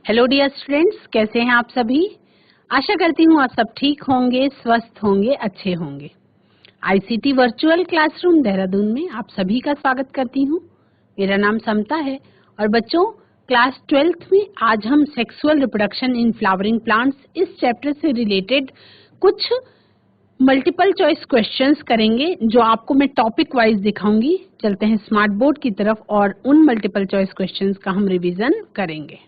Hello dear students, कैसे हैं आप सभी। आशा करती हूँ आप सब ठीक होंगे, स्वस्थ होंगे, अच्छे होंगे। आईसीटी वर्चुअल क्लासरूम देहरादून में आप सभी का स्वागत करती हूँ। मेरा नाम समता है और बच्चों, क्लास 12th में आज हम sexual reproduction in flowering plants इस चैप्टर से रिलेटेड कुछ मल्टीपल चॉइस क्वेश्चंस करेंगे जो आपको मैं टॉपिक वाइज दिखाऊंगी। चलते हैं स्मार्ट बोर्ड की तरफ और उन मल्टीपल चॉइस क्वेश्चंस का हम रिवीजन करेंगे।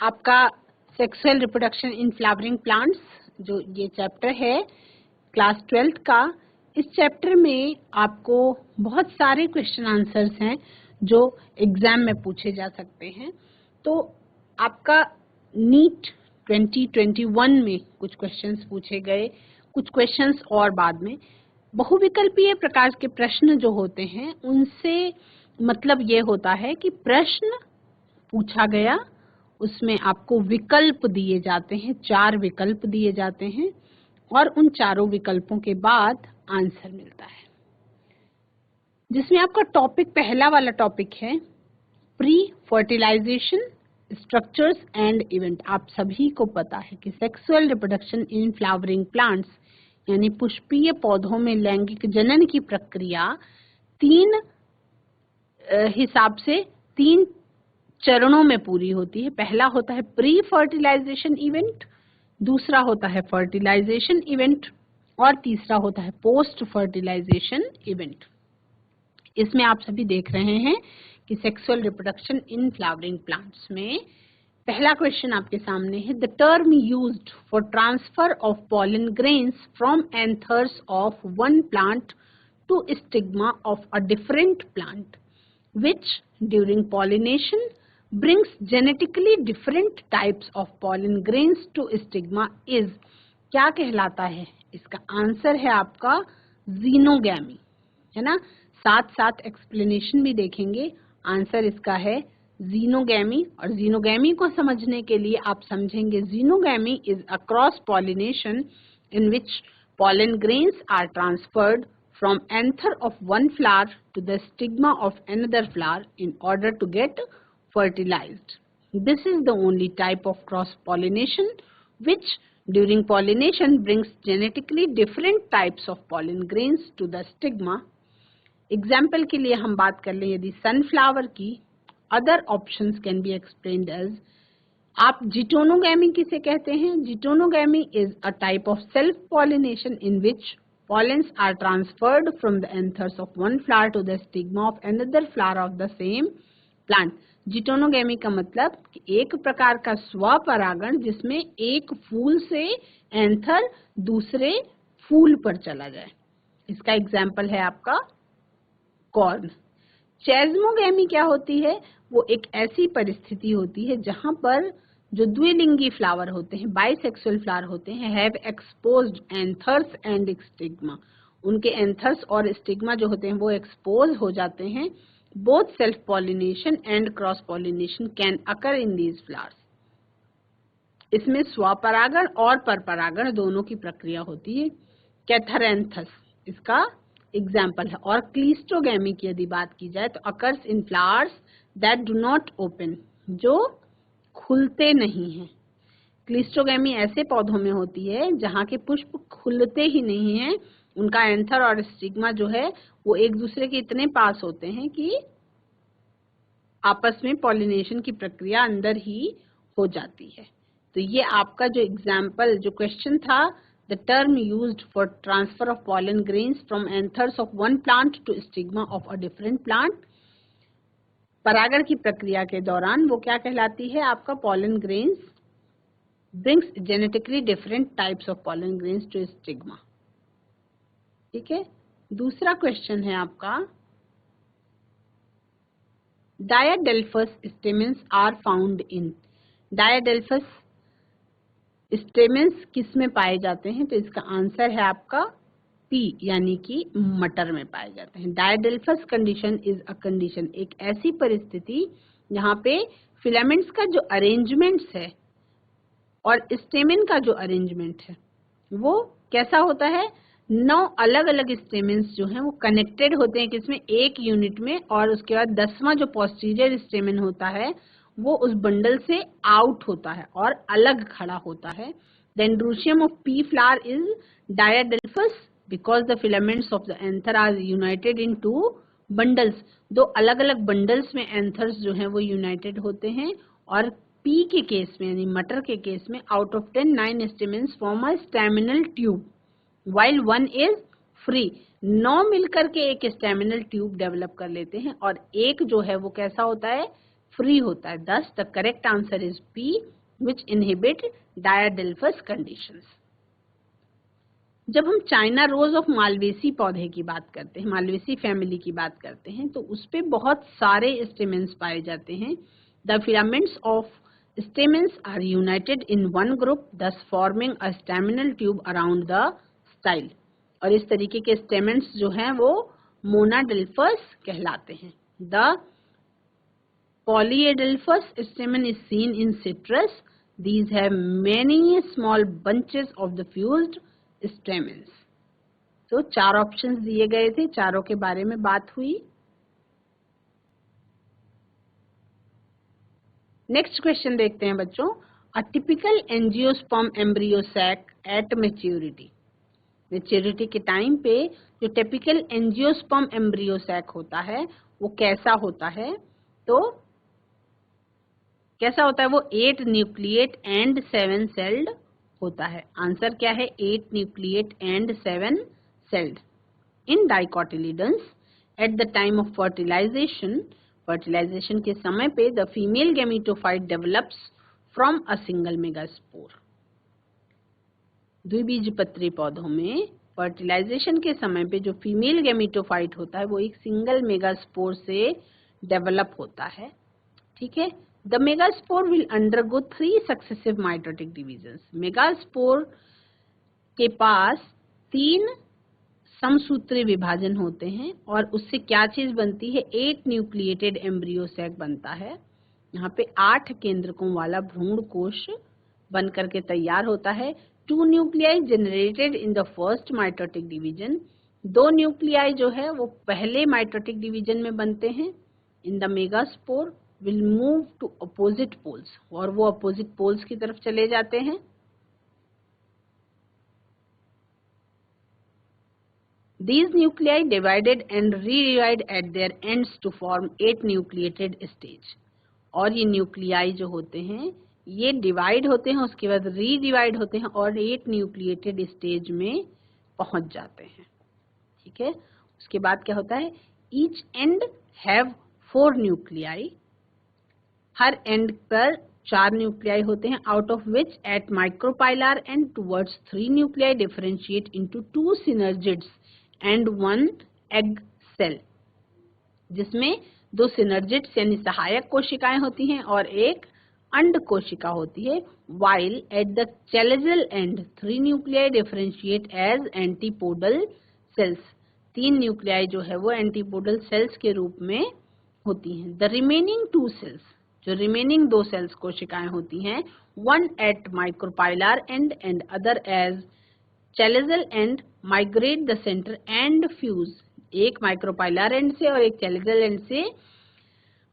आपका sexual reproduction in flowering plants जो ये चैप्टर है क्लास 12th का, इस चैप्टर में आपको बहुत सारे क्वेश्चन आंसर्स हैं जो एग्जाम में पूछे जा सकते हैं। तो आपका नीट 2021 में कुछ क्वेश्चंस पूछे गए, कुछ क्वेश्चंस और बाद में बहुविकल्पीय प्रकार के प्रश्न जो होते हैं उनसे मतलब ये होता है कि प्रश्न पूछा गया, उसमें आपको विकल्प दिए जाते हैं, 4 विकल्प दिए जाते हैं और उन चारों विकल्पों के बाद आंसर मिलता है, जिसमें आपका टॉपिक पहला वाला टॉपिक है pre fertilization structures and event. आप सभी को पता है कि sexual reproduction in flowering plants यानी पुष्पीय पौधों में लैंगिक जनन की प्रक्रिया 3 हिसाब से 3 चरणों में पूरी होती है। पहला होता है प्री फर्टिलाइजेशन इवेंट, दूसरा होता है फर्टिलाइजेशन इवेंट और तीसरा होता है पोस्ट फर्टिलाइजेशन इवेंट। इसमें आप सभी देख रहे हैं कि sexual reproduction in flowering plants में पहला क्वेश्चन आपके सामने है, the term used for transfer of pollen grains from anthers of one plant to stigma of a different plant which during pollination brings genetically different types of pollen grains to stigma is क्या कहलाता है। इसका answer है आपका xenogamy, है ना। साथ साथ एक्सप्लेनेशन भी देखेंगे। आंसर इसका है जीनोगैमी और जीनोगैमी को समझने के लिए आप समझेंगे xenogamy is a cross pollination in which pollen grains are transferred from anther of one flower to the stigma of another flower in order to get fertilized. This is the only type of cross-pollination which during pollination brings genetically different types of pollen grains to the stigma. Example के लिए हम बात कर लें यदि sunflower की, other options can be explained as आप जिटोनोगैमी किसे कहते हैं। जिटोनोगैमी is a type of self-pollination in which pollens are transferred from the anthers of one flower to the stigma of another flower of the same plant. जिटोनोगैमी का मतलब कि एक प्रकार का स्वपरागण जिसमें एक फूल से एंथर दूसरे फूल पर चला जाए। इसका एग्जाम्पल है आपका कॉर्न। चेस्मोगैमी क्या होती है, वो एक ऐसी परिस्थिति होती है जहां पर जो द्विलिंगी फ्लावर होते हैं, बाइसेक्सुअल फ्लावर होते हैं, have exposed anthers and stigma. उनके एंथर्स और स्टिग्मा जो होते हैं वो एक्सपोज हो जाते हैं। Both self pollination and cross pollination can occur in these flowers. इसमें स्वपरागण और परपरागण दोनों की प्रक्रिया होती है। कैथरैंथस इसका एग्जाम्पल है। और क्लिस्टोगैमी की यदि बात की जाए तो occurs in flowers that do not open, जो खुलते नहीं हैं। क्लिस्टोगैमी ऐसे पौधों में होती है जहां के पुष्प खुलते ही नहीं हैं। उनका एंथर और स्टिग्मा जो है वो एक दूसरे के इतने पास होते हैं कि आपस में पॉलिनेशन की प्रक्रिया अंदर ही हो जाती है। तो ये आपका जो एग्जाम्पल जो क्वेश्चन था, the term used for transfer of pollen grains from anthers of one plant to stigma of a different plant, परागण की प्रक्रिया के दौरान वो क्या कहलाती है आपका pollen grains brings genetically different types of pollen grains to stigma। ठीक है। दूसरा क्वेश्चन है आपका, Diadelphous stamens are found in। Diadelphous stamens किस में पाए जाते हैं, तो इसका आंसर है आपका पी यानी कि मटर में पाए जाते हैं। डायडेल्फस कंडीशन इज अ कंडीशन, एक ऐसी परिस्थिति जहाँ पे फिलामेंट्स का जो अरेंजमेंट्स है और स्टेमेन का जो अरेंजमेंट है वो कैसा होता है, 9 अलग अलग स्टेमेंस जो हैं वो कनेक्टेड होते हैं किसमें, एक यूनिट में, और उसके बाद 10वां जो पोस्टीरियर स्टेमेन होता है वो उस बंडल से आउट होता है और अलग खड़ा होता है. The androecium of pea flower is diadelphous because the filaments of the anther are united in two bundles. दो अलग अलग बंडल्स में एंथर्स जो हैं वो यूनाइटेड होते हैं. और पी के केस में यानी मटर के केस में out of 10 9 stamens form a staminal tube while one is free. 9 मिलकर के एक स्टेमिनल ट्यूब डेवलप कर लेते हैं और एक जो है वो कैसा होता है, फ्री होता है. Thus the correct answer is P, which inhibit diadelphous conditions. जब हम चाइना रोज ऑफ मालवेसी पौधे की बात करते हैं, मालवेसी फैमिली की बात करते हैं, तो उस पे बहुत सारे स्टेमेंस पाए जाते हैं. The filaments of stamens are united in one group, thus forming a staminal tube around the style. और इस तरीके के स्टेमेंस जो हैं वो मोनाडेल्फस कहलाते हैं. The polyadelphous stamen is seen in citrus. These have many small bunches of the fused stamens. तो 4 ऑप्शंस दिए गए थे, चारों के बारे में बात हुई. नेक्स्ट क्वेश्चन देखते हैं बच्चों. A typical angiosperm embryo sac at maturity. Maturity के टाइम पे जो टिपिकल एंजियोस्पर्म एम्ब्रियो सैक होता है वो कैसा होता है, तो कैसा होता है वो 8 न्यूक्लिएट एंड 7 सेल्ड होता है. आंसर क्या है, 8 nucleate and 7 celled. In dicotyledons at the time of fertilization, fertilization के समय पे the female gametophyte develops from a single megaspore. द्विबीजपत्री पौधों में फर्टिलाइजेशन के समय पे जो फीमेल गैमेटोफाइट होता है वो एक सिंगल मेगास्पोर से डेवलप होता है. ठीक है. The megaspore will undergo 3 successive mitotic divisions. Megaspore के पास 3 समसूत्री विभाजन होते हैं और उससे क्या चीज बनती है, 8 न्यूक्लिएटेड एम्ब्रियो सैक बनता है. यहाँ पे 8 केंद्रकों वाला भ्रूण कोश बन करके तैयार होता है. 2 nuclei generated in the first mitotic division. 2 nuclei जो है वो पहले माइटोटिक डिवीजन में बनते हैं. In the megaspore will move to opposite poles, और वो अपोजिट पोल्स की तरफ चले जाते हैं. These nuclei divided and re-divide at their ends to form 8 nucleated stage. और ये न्यूक्लियाई जो होते हैं ये डिवाइड होते हैं, उसके बाद रीडिवाइड होते हैं और 8 न्यूक्लिएटेड स्टेज में पहुंच जाते हैं. ठीक है. उसके बाद क्या होता है, ईच एंड हैव 4 न्यूक्लियाई. हर एंड पर 4 न्यूक्लियाई होते हैं. Out of which at micropylar end towards 3 nuclei differentiate into 2 synergids and 1 egg cell, जिसमें 2 सिनर्जिड्स यानी सहायक कोशिकाएं होती हैं और एक अंड कोशिका होती है. while at the chalazal end 3 nuclei differentiate as antipodal cells. 3 nuclei जो है वो एंटीपोडल सेल्स के रूप में होती हैं. the remaining 2 cells, जो रिमेनिंग 2 सेल्स कोशिकाएं होती हैं, one at micropylar end and other as chalazal end, migrate the center and fuse. एक माइक्रोपाइलर एंड से और एक चैलेजल एंड से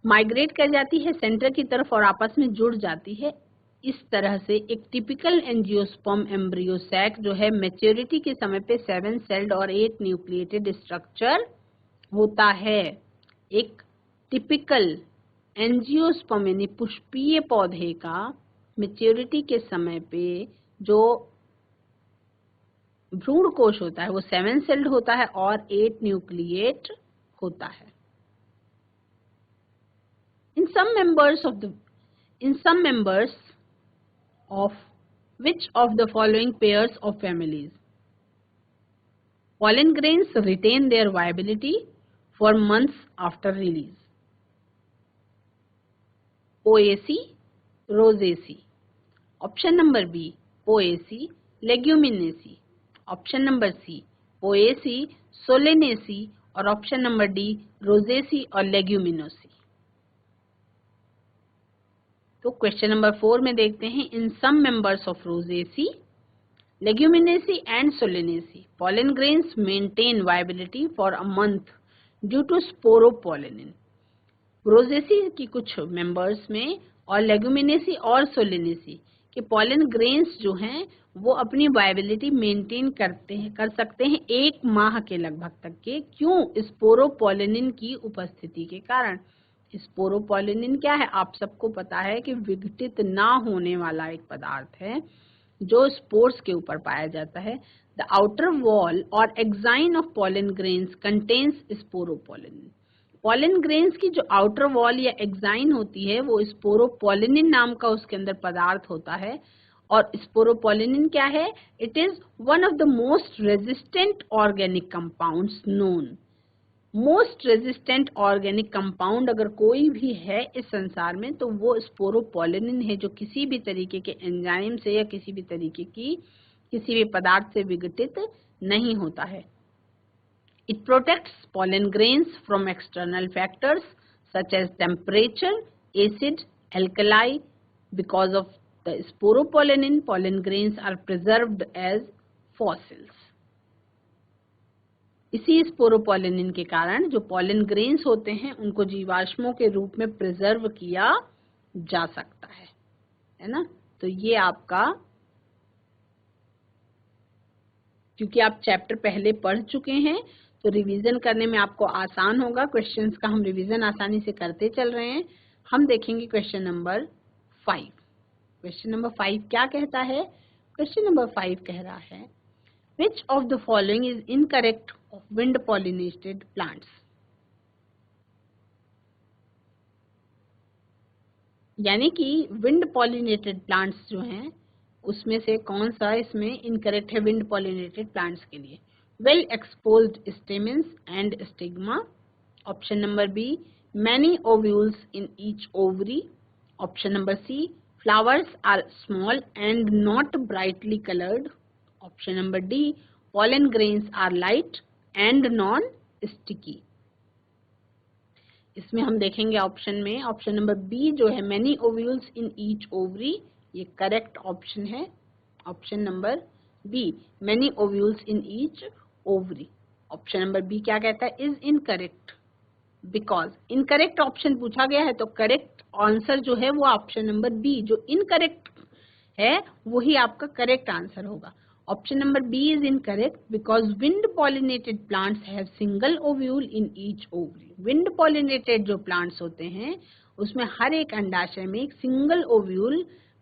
माइग्रेट कर जाती है सेंटर की तरफ और आपस में जुड़ जाती है. इस तरह से एक टिपिकल एंजियोस्पर्म एम्ब्रियो सैक जो है मैच्योरिटी के समय पे 7 सेल्ड और 8 न्यूक्लिएटेड स्ट्रक्चर होता है. एक टिपिकल एंजियोस्पर्म यानी पुष्पीय पौधे का मैच्योरिटी के समय पे जो भ्रूण कोश होता है वो 7 सेल्ड होता है और 8 न्यूक्लिएट होता है. In some members of which of the following pairs of families pollen grains retain their viability for months after release? Poaceae, Rosaceae. Option number B, Poaceae, Leguminosae. Option number C, Poaceae, Solanaceae और option number D Rosaceae और Leguminosae. तो question number 4 में देखते हैं. In some members of Rosaceae, Leguminosae and Solanaceae, pollen grains maintain viability for a month due to sporopollenin. प्रोजेसी की कुछ members में और लेगुमिनेसी और सोलेनेसी के पॉलन ग्रेन्स जो हैं वो अपनी वायबिलिटी मेंटेन कर सकते हैं 1 माह के लगभग तक के। क्यों? स्पोरोपोलिनिन की उपस्थिति के कारण। स्पोरोपोलिनिन क्या है? आप सबको पता है कि विघटित ना होने वाला एक पदार्थ है जो स्पोर्स के ऊपर पाया जाता है। द आउटर वॉल और exine of pollen grains contains sporopollenin. Pollen grains की जो आउटर वॉल या एक्साइन होती है वो स्पोरोपोलिनिन नाम का उसके अंदर पदार्थ होता है। और स्पोरोपोलिनिन क्या है? It is one of the most resistant organic compounds known. Most resistant organic compound अगर कोई भी है इस संसार में तो वो स्पोरोपोलिनिन है, जो किसी भी तरीके के एंजाइम से या किसी भी तरीके की किसी भी पदार्थ से विघटित नहीं होता है। It protects pollen grains from external factors such as temperature, acid, alkali. Because of the sporopollenin, pollen grains are preserved as fossils. इसी स्पोरोपोलिनिन के कारण जो पॉलन ग्रेन्स होते हैं उनको जीवाश्मों के रूप में प्रिजर्व किया जा सकता है ना। तो ये आपका, क्योंकि आप चैप्टर पहले पढ़ चुके हैं तो रिवीजन करने में आपको आसान होगा। क्वेश्चंस का हम रिवीजन आसानी से करते चल रहे हैं। हम देखेंगे क्वेश्चन नंबर 5। क्वेश्चन नंबर 5 क्या कहता है? क्वेश्चन नंबर 5 कह रहा है Which of the following is incorrect of wind pollinated plants? यानी कि विंड पॉलिनेटेड प्लांट्स जो हैं उसमें से कौन सा इसमें इनकरेक्ट है विंड पॉलिनेटेड प्लांट्स के लिए? Well exposed stamens and stigma. Option number B, many ovules in each ovary. Option number C, flowers are small and not brightly coloured. Option number D, pollen grains are light and non sticky। इसमें हम देखेंगे option में option number B जो है many ovules in each ovary, ये correct option है। Option number B many ovules in each ovary। Option number B क्या कहता है? Is incorrect. Because incorrect option पूछा गया है तो करेक्ट आंसर जो है वो ऑप्शन नंबर बी जो इनकरेक्ट है वही आपका करेक्ट आंसर होगा। Option number B is incorrect because wind pollinated plants have single ovule in each ovary। wind pollinated जो plants होते हैं उसमें हर एक अंडाशय में एक single ovule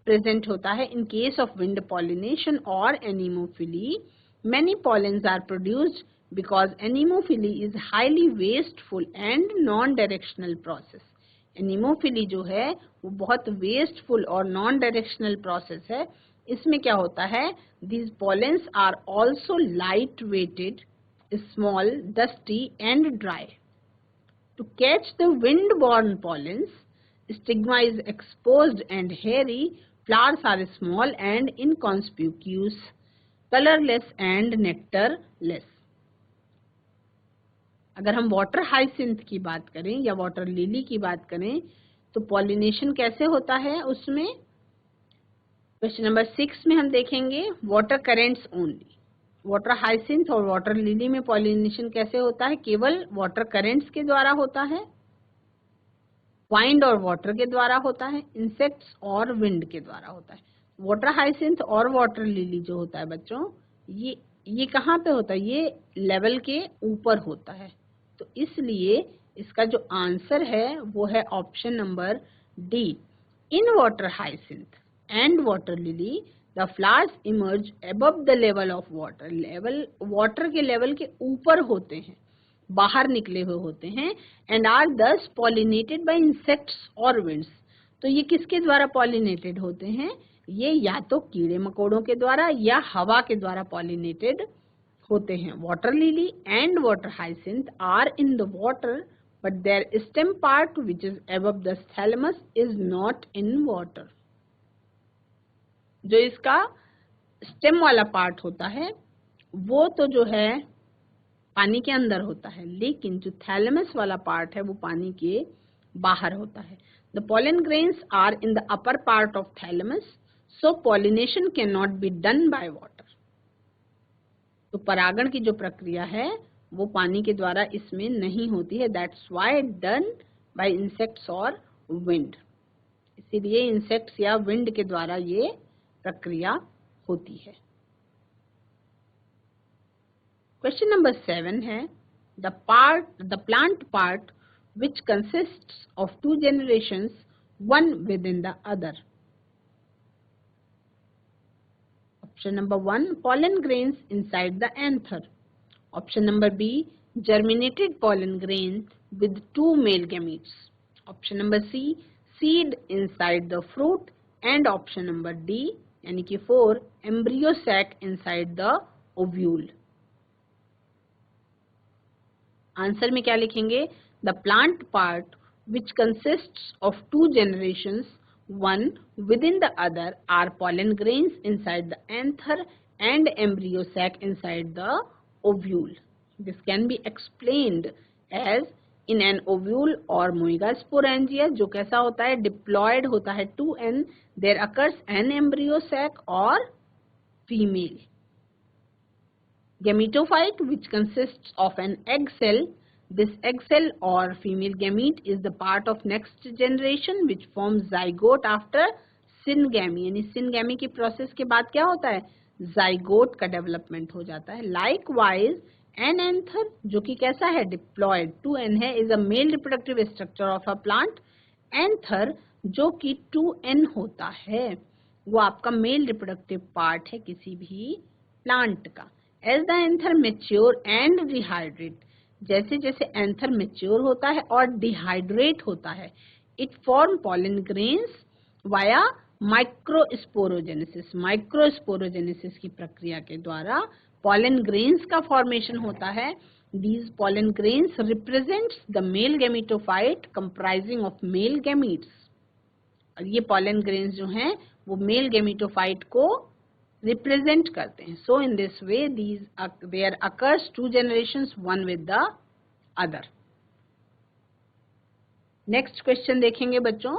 present होता है। In case of wind pollination or anemophily, many pollens are produced because anemophily is highly wasteful and non-directional process। anemophily जो है वो बहुत wasteful और non-directional process है। इसमें क्या होता है? These pollens are also light-weighted, small, dusty, and dry. To catch the wind-borne pollens, stigma is exposed and hairy. Flowers are small and inconspicuous, colorless and nectarless. अगर हम वाटर हाइसिंथ की बात करें या वाटर लिली की बात करें तो पॉलिनेशन कैसे होता है उसमें? क्वेश्चन नंबर 6 में हम देखेंगे water currents only. Water hyacinth और वाटर लिली में पॉलिनेशन कैसे होता है? केवल वाटर करेंट्स के द्वारा होता है, वाइंड और वाटर के द्वारा होता है, इंसेक्ट्स और विंड के द्वारा होता है। वाटर हाइसिंथ और वाटर लिली जो होता है बच्चों ये कहाँ पे होता है? ये लेवल के ऊपर होता है। तो इसलिए इसका जो आंसर है वो है option number D. In water hyacinth and water lily the flowers emerge above the level of water। Level water के लेवल के ऊपर होते हैं, बाहर निकले हुए होते हैं। and are thus pollinated by insects or winds। तो ये किसके द्वारा पॉलिनेटेड होते हैं? ये या तो कीड़े मकोड़ों के द्वारा या हवा के द्वारा पॉलिनेटेड होते हैं। Water lily and water hyacinth are in the water but their stem part which is above the thalamus is not in water। जो इसका स्टेम वाला पार्ट होता है वो तो जो है पानी के अंदर होता है, लेकिन जो थैलेमस वाला पार्ट है वो पानी के बाहर होता है। The pollen grains are in the upper part of thalamus, so pollination cannot be done by water। तो परागण की जो प्रक्रिया है वो पानी के द्वारा इसमें नहीं होती है। That's why done bye insects और विंड। इसीलिए इंसेक्ट्स या विंड के द्वारा ये प्रक्रिया होती है। क्वेश्चन नंबर 7 है the plant part which consists of two generations, one within the other. Option number 1, pollen grains inside the anther. Option number B, germinated pollen grains with two male gametes. Option number C, seed inside the fruit. And option number D, यानी कि 4, embryo sac inside the ovule. Answer में क्या लिखेंगे? The plant part which consists of two generations, one within the other, are pollen grains inside the anther and embryo sac inside the ovule. This can be explained as in an ovule or moiga sporangia, जो कैसा होता है? Diploid होता है to N. There occurs an embryo sac or female gametophyte which consists of an egg cell. This egg cell or female gamete is the part of next generation which forms zygote after syngamy. यानी syngamy की process के बाद क्या होता है? zygote का development हो जाता है. Likewise, an anther जो कि कैसा है? diploid to N है, is a male reproductive structure of a plant. Anther जो कि 2N होता है वो आपका मेल रिप्रोडक्टिव पार्ट है किसी भी प्लांट का. As the anther mature and dehydrate, जैसे जैसे एंथर मेच्योर होता है और डिहाइड्रेट होता है, it form pollen grains via microsporogenesis. Microsporogenesis की प्रक्रिया के द्वारा पॉलन ग्रेन्स का फॉर्मेशन होता है. These pollen grains represents the male gametophyte comprising of male gametes. और ये पॉलन ग्रेन्स जो हैं वो मेल गैमेटोफाइट को रिप्रेजेंट करते हैं. So in this way there occurs two generations one with the other. Next question देखेंगे बच्चों.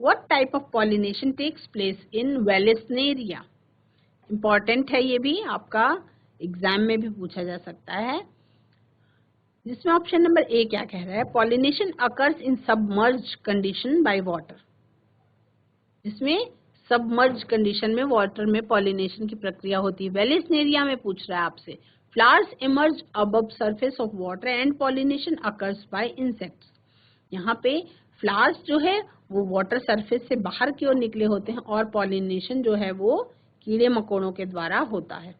What type of pollination takes place in Vallisneria? Important है, ये भी आपका एग्जाम में भी पूछा जा सकता है. जिसमें ऑप्शन नंबर ए क्या कह रहा है? Pollination occurs in submerge condition by water. जिसमें सबमर्ज कंडीशन में वाटर में पॉलिनेशन की प्रक्रिया होती है. वेलिस्नेरिया में पूछ रहा है आपसे. Flowers emerge above surface of water and pollination occurs by insects. यहाँ पे फ्लावर्स जो है वो वाटर सरफेस से बाहर की ओर निकले होते हैं और पॉलिनेशन जो है वो कीड़े मकोड़ों के द्वारा होता है.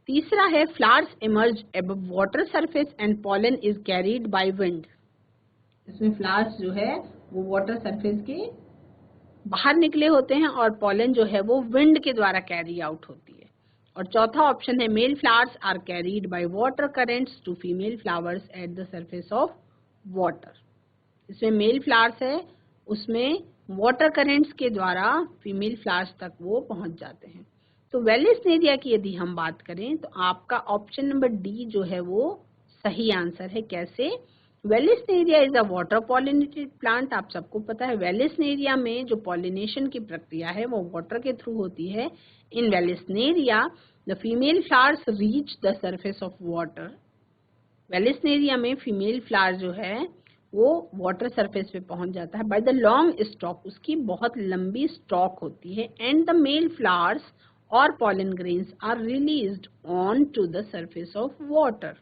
तीसरा है flowers emerge above water surface and pollen is carried by wind. इसमें फ्लावर्स जो है वो वाटर सरफेस के बाहर निकले होते हैं और पॉलन जो है वो विंड के द्वारा कैरी आउट होती है. और चौथा ऑप्शन है male flowers are carried by water currents to female flowers at the surface of water. इसमें मेल फ्लावर्स है, उसमें वाटर करेंट्स के द्वारा फीमेल फ्लावर्स तक वो पहुंच जाते हैं. तो वेलिस्नेरिया की यदि हम बात करें तो आपका ऑप्शन नंबर डी जो है वो सही आंसर है. कैसे? Vallisneria is a water pollinated plant. आप सबको पता है वेलिस्नेरिया में जो पॉलिनेशन की प्रक्रिया है वो वाटर के थ्रू होती है. In Vallisneria the female flowers reach the surface of water. Vallisneria में फीमेल फ्लावर जो है वो वाटर सरफेस पे पहुंच जाता है बाय द लॉन्ग स्टॉक. उसकी बहुत लंबी स्टॉक होती है. एंड द मेल फ्लावर्स और pollen grains are released on to the surface of water.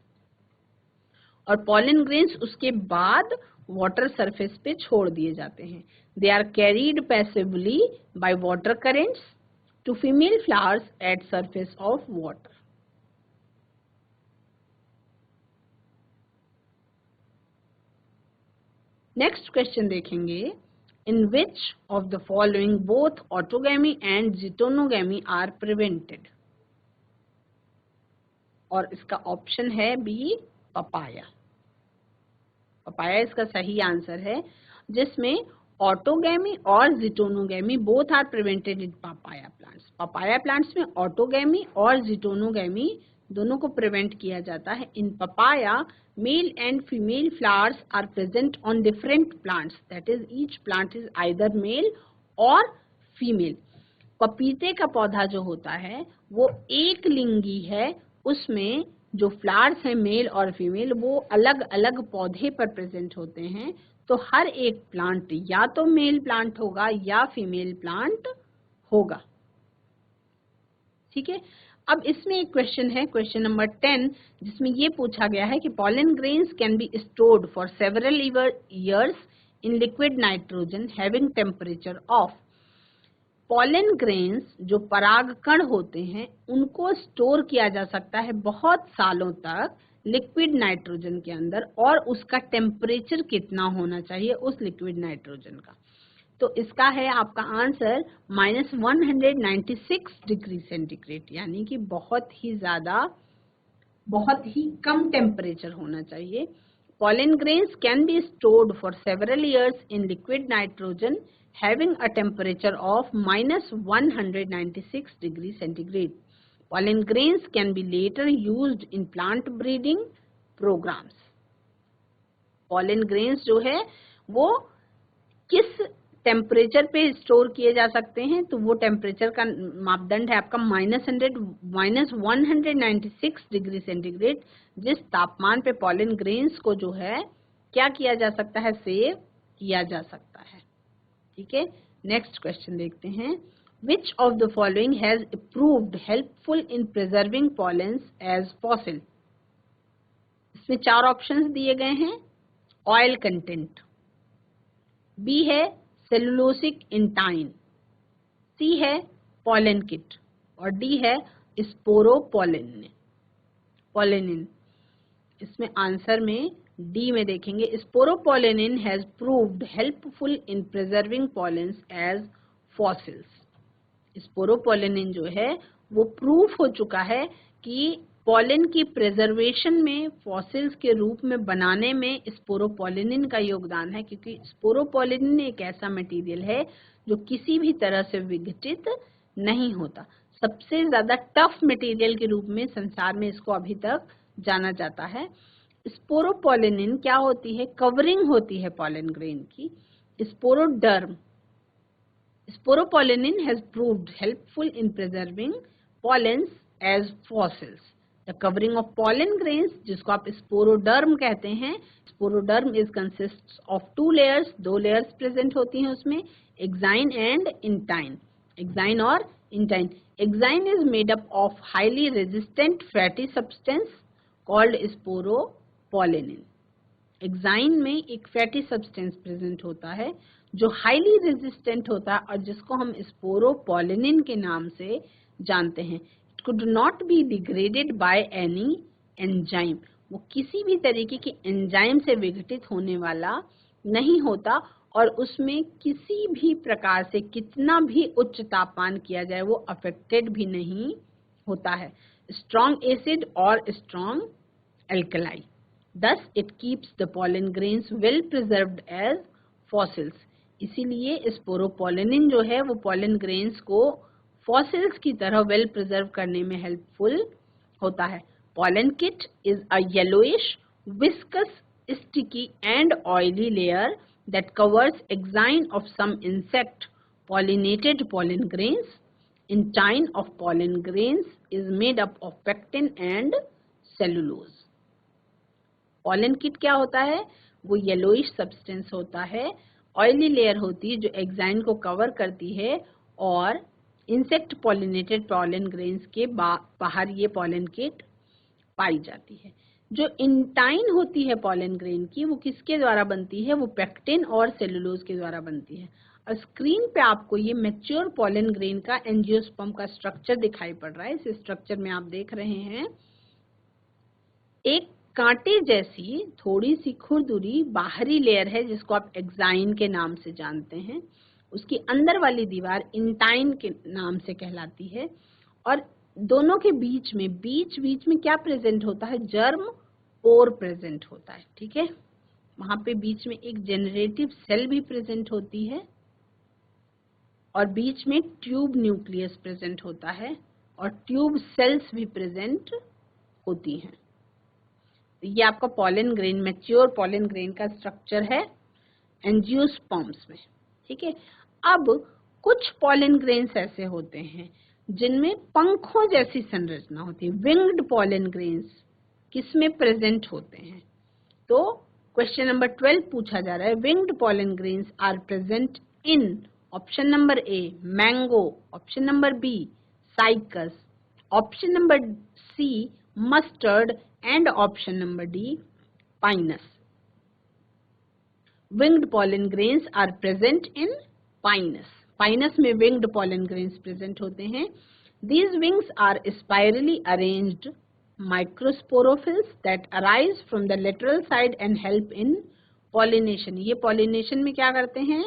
और पॉलन ग्रेन्स उसके बाद वाटर सरफेस पे छोड़ दिए जाते हैं. They are carried passively by water currents to female flowers at surface of water. Next question देखेंगे. In which of the following both autogamy and geitonogamy are prevented? और इसका ऑप्शन है बी पपाया. पपाया इसका सही answer है. जिसमें autogamy और geitonogamy both are prevented in papaya plants. Papaya plants में ऑटोगैमी और जिटोनोगैमी दोनों को प्रिवेंट किया जाता है. In papaya male and female flowers are present on different plants. That is each plant is either male और female. पपीते का पौधा जो होता है वो एक लिंगी है. उसमें जो फ्लावर्स हैं मेल और फीमेल वो अलग अलग पौधे पर प्रेजेंट होते हैं, तो हर एक प्लांट या तो मेल प्लांट होगा या फीमेल प्लांट होगा। ठीक है, अब इसमें एक क्वेश्चन है, क्वेश्चन नंबर 10, जिसमें ये पूछा गया है कि pollen grains can be stored for several years in liquid nitrogen having temperature of. Pollen grains जो परागकण होते हैं उनको स्टोर किया जा सकता है बहुत सालों तक लिक्विड नाइट्रोजन के अंदर, और उसका टेम्परेचर कितना होना चाहिए उस लिक्विड नाइट्रोजन का। तो इसका है आपका आंसर -196 डिग्री सेंटीग्रेड, यानी कि बहुत ही ज्यादा, बहुत ही कम टेम्परेचर होना चाहिए। Pollen grains can be stored for several years in liquid nitrogen having a temperature of -196 degrees centigrade. Pollen grains can be later used in plant breeding programs. Pollen grains जो है वो किस टेम्परेचर पे store किए जा सकते हैं, तो वो टेम्परेचर का मापदंड है आपका -196 डिग्री सेंटीग्रेड, जिस तापमान पे पॉलन ग्रेन्स को जो है क्या किया जा सकता है, सेव किया जा सकता है। ठीक है, नेक्स्ट क्वेश्चन देखते हैं। Which of the following has proved helpful in preserving pollens as fossil. इसमें 4 ऑप्शंस दिए गए हैं। ऑयल कंटेंट, बी है सेलुलोसिक इंटाइन, सी है पॉलन किट, और डी है स्पोरोपोलेनिन। इसमें आंसर में डी में देखेंगे, sporopollenin has proved helpful in preserving pollens as fossils. Sporopollenin जो है वो प्रूफ हो चुका है कि पॉलन की प्रिजर्वेशन में, फॉसिल्स के रूप में बनाने में स्पोरोपोलेनिन का योगदान है, क्योंकि स्पोरोपोलेनिन एक ऐसा मटेरियल है जो किसी भी तरह से विघटित नहीं होता। सबसे ज्यादा टफ मटेरियल के रूप में संसार में इसको अभी तक जाना जाता है। स्पोरोपोलेनिन क्या होती है, कवरिंग होती है पॉलन ग्रेन की। Sporoderm, sporopollenin has proved helpful in preserving pollens as fossils. The covering of pollen grains, जिसको आप स्पोरोडर्म कहते हैं, sporoderm is consist of 2 layers, 2 layers present होती हैं उसमें, एक्साइन एंड इंटाइन। एक्साइन और intine. Exine is made up of highly resistant fatty substance called sporopollenin. Exine में एक फैटी सब्सटेंस प्रेजेंट होता है जो हाईली रेजिस्टेंट होता है और जिसको हम स्पोरोपोलेनिन के नाम से जानते हैं। It could not be degraded by any enzyme, वो किसी भी तरीके की एंजाइम से विघटित होने वाला नहीं होता, और उसमें किसी भी प्रकार से कितना भी उच्च तापमान किया जाए वो अफेक्टेड भी नहीं होता है। स्ट्रॉन्ग एसिड और strong alkali, thus it keeps the pollen grains well preserved as fossils. इसीलिए स्पोरोपोलेनिन जो है वो पॉलन ग्रेन्स को फॉसिल्स की तरह वेल प्रिजर्व करने में हेल्पफुल होता है। Pollen kit is a yellowish viscous sticky and oily layer that covers exine of some insect pollinated pollen grains. Intine of pollen grains is made up of pectin and cellulose. Pollen kit क्या होता है, वो yellowish substance होता है, oily layer होती है जो exine को कवर करती है, और इंसेक्ट पॉलिनेटेड पॉलन ग्रेन्स के बाहर ये पॉलन किट पाई जाती है। जो इंटाइन होती है पॉलन ग्रेन की, वो किसके द्वारा बनती है, वो पेक्टिन और सेलुलोज के द्वारा बनती है। और स्क्रीन पे आपको ये मैच्योर पॉलन ग्रेन का एंजियोस्पर्म का स्ट्रक्चर दिखाई पड़ रहा है। इस स्ट्रक्चर में आप देख रहे हैं एक कांटे जैसी थोड़ी सी खुरदुरी बाहरी लेयर है जिसको आप एक्साइन के नाम से जानते हैं। उसकी अंदर वाली दीवार इंटाइन के नाम से कहलाती है, और दोनों के बीच में क्या प्रेजेंट होता है, जर्म पोर प्रेजेंट होता है। ठीक है, वहां पे बीच में एक जेनरेटिव सेल भी प्रेजेंट होती है, और बीच में ट्यूब न्यूक्लियस प्रेजेंट होता है, और ट्यूब सेल्स भी प्रेजेंट होती हैं। ये आपका pollen grain, mature pollen grain का स्ट्रक्चर है एंजियोस्पर्म्स में। ठीक है, अब कुछ पॉलन ग्रेन्स ऐसे होते हैं जिनमें पंखों जैसी संरचना होती है, विंग्ड पॉलन ग्रेन्स किस में प्रेजेंट होते हैं? तो क्वेश्चन नंबर 12 पूछा जा रहा है, winged pollen grains are present in option number A mango, option number B Cycas, option number C mustard and option number D Pinus. winged pollen grains are present in pinus. Pinus में winged pollen grains present होते हैं. These wings are spirally arranged microsporophylls that arise from the lateral side and help in pollination. ये pollination में क्या करते हैं?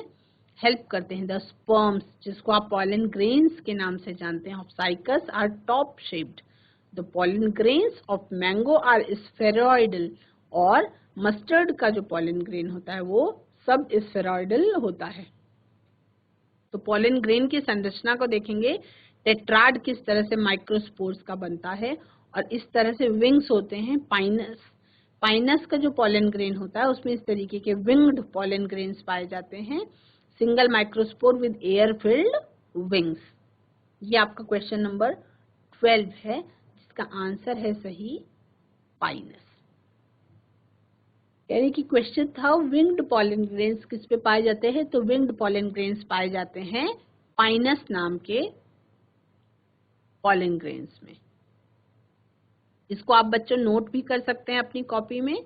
Help करते हैं. The sperms, जिसको आप pollen grains के नाम से जानते हैं, of cycas are top shaped. The pollen grains of mango are spheroidal और मस्टर्ड का जो पॉलन ग्रेन होता है वो सब स्फेरॉइडल होता है. तो पॉलन ग्रेन की संरचना को देखेंगे, टेट्राड किस तरह से माइक्रोस्पोर्स का बनता है और इस तरह से विंग्स होते हैं. पाइनस का जो पॉलन ग्रेन होता है उसमें इस तरीके के विंग्ड पॉलन ग्रेन्स पाए जाते हैं, single microspore with air filled wings. ये आपका क्वेश्चन नंबर 12 है, जिसका आंसर है सही पाइनस. यानी कि क्वेश्चन था विंग्ड पॉलन ग्रेन्स किस पे पाए जाते हैं, तो विंग्ड पॉलन ग्रेन्स पाए जाते हैं पाइनस नाम के पॉलन ग्रेन्स में. इसको आप बच्चों नोट भी कर सकते हैं अपनी कॉपी में,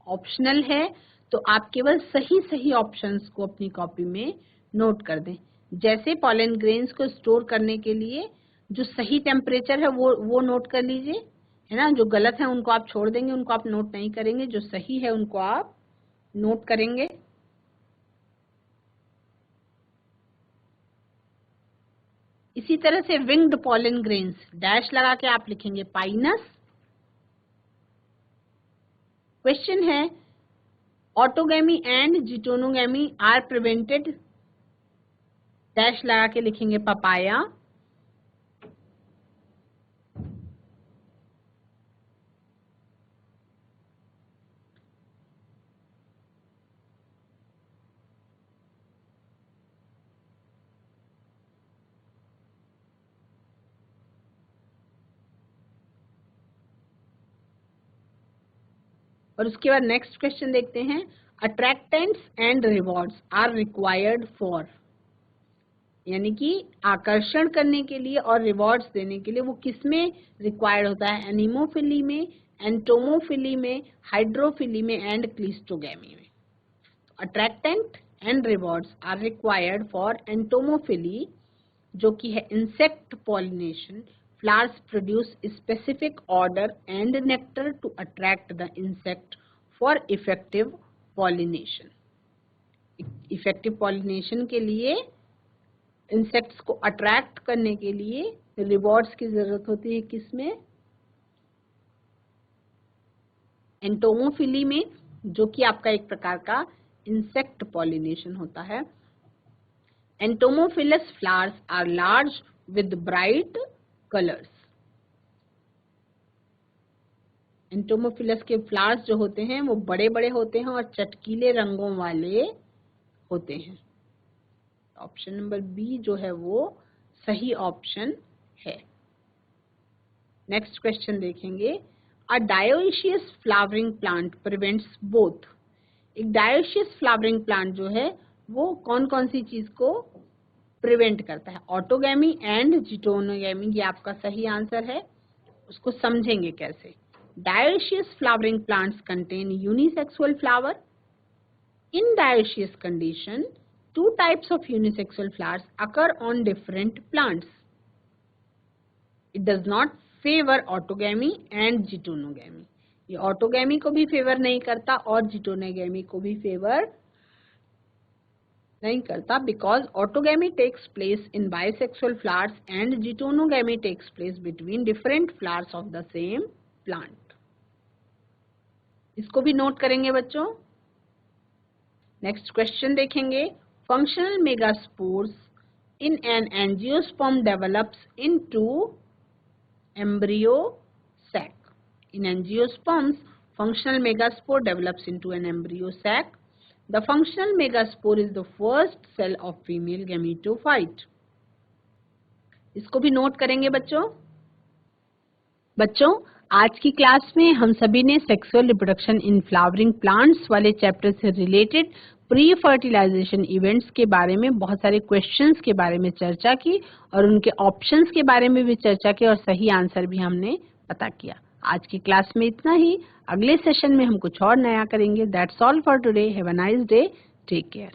ऑप्शनल है, तो आप केवल सही ऑप्शंस को अपनी कॉपी में नोट कर दें. जैसे पॉलन ग्रेन्स को स्टोर करने के लिए जो सही टेम्परेचर है वो नोट कर लीजिए, है ना. जो गलत है उनको आप छोड़ देंगे, उनको आप नोट नहीं करेंगे. जो सही है उनको आप नोट करेंगे. इसी तरह से विंग्ड पॉलन ग्रेन्स डैश लगा के आप लिखेंगे पाइनस. क्वेश्चन है, autogamy and geitonogamy are prevented, dash लगा के लिखेंगे पपाया. और उसके बाद नेक्स्ट क्वेश्चन देखते हैं, attractants and rewards are required for, यानी कि आकर्षण करने के लिए और रिवॉर्ड्स देने के लिए वो किस में रिक्वायर्ड होता है? एनिमोफिली में, एंटोमोफिली में, हाइड्रोफिली में एंड क्लिस्टोगैमी में. Attractant and rewards are required for entomophily, जो कि है insect pollination. Flowers produce specific odor and nectar to attract the insect for effective pollination. Effective pollination के लिए insects को attract करने के लिए rewards की जरूरत होती है. किसमें? एंटोमोफिली में, जो कि आपका एक प्रकार का insect pollination होता है. Entomophilous flowers are large with bright colours. Entomophilous के फ्लावर्स जो होते हैं वो बड़े बड़े होते हैं और चटकीले रंगों वाले होते हैं. ऑप्शन नंबर बी जो है वो सही ऑप्शन है. नेक्स्ट क्वेश्चन देखेंगे, अ डायोइशियस फ्लावरिंग प्लांट प्रिवेंट्स बोथ. एक डायोइशियस फ्लावरिंग प्लांट जो है वो कौन कौन सी चीज को प्रिवेंट करता है? ऑटोगैमी एंड जिटोनोगैमी, ये आपका सही आंसर है. उसको समझेंगे कैसे. Dioecious flowering plants contain unisexual flower. In dioecious condition, two types of unisexual flowers occur on different plants. It does not favor autogamy and जिटोनोगैमी. ये ऑटोगैमी को भी फेवर नहीं करता और जिटोनोगैमी को भी फेवर नहीं करता, because autogamy takes place in bisexual flowers and जिटोनोगैमी takes place between different flowers of the same plant. इसको भी नोट करेंगे बच्चों. नेक्स्ट क्वेश्चन देखेंगे, functional megaspores in an angiosperm develops into embryo sac. In angiosperms, functional megaspore develops into an embryo sac. The functional megaspore is the first cell of female gametophyte. इसको भी note करेंगे बच्चों. आज की class में हम सभी ने sexual reproduction in flowering plants वाले चैप्टर से रिलेटेड प्री फर्टिलाइजेशन इवेंट्स के बारे में बहुत सारे क्वेश्चंस के बारे में चर्चा की और उनके ऑप्शंस के बारे में भी चर्चा की और सही आंसर भी हमने पता किया। आज की क्लास में इतना ही। अगले सेशन में हम कुछ और नया करेंगे। That's all for today. Have a nice day. Take care.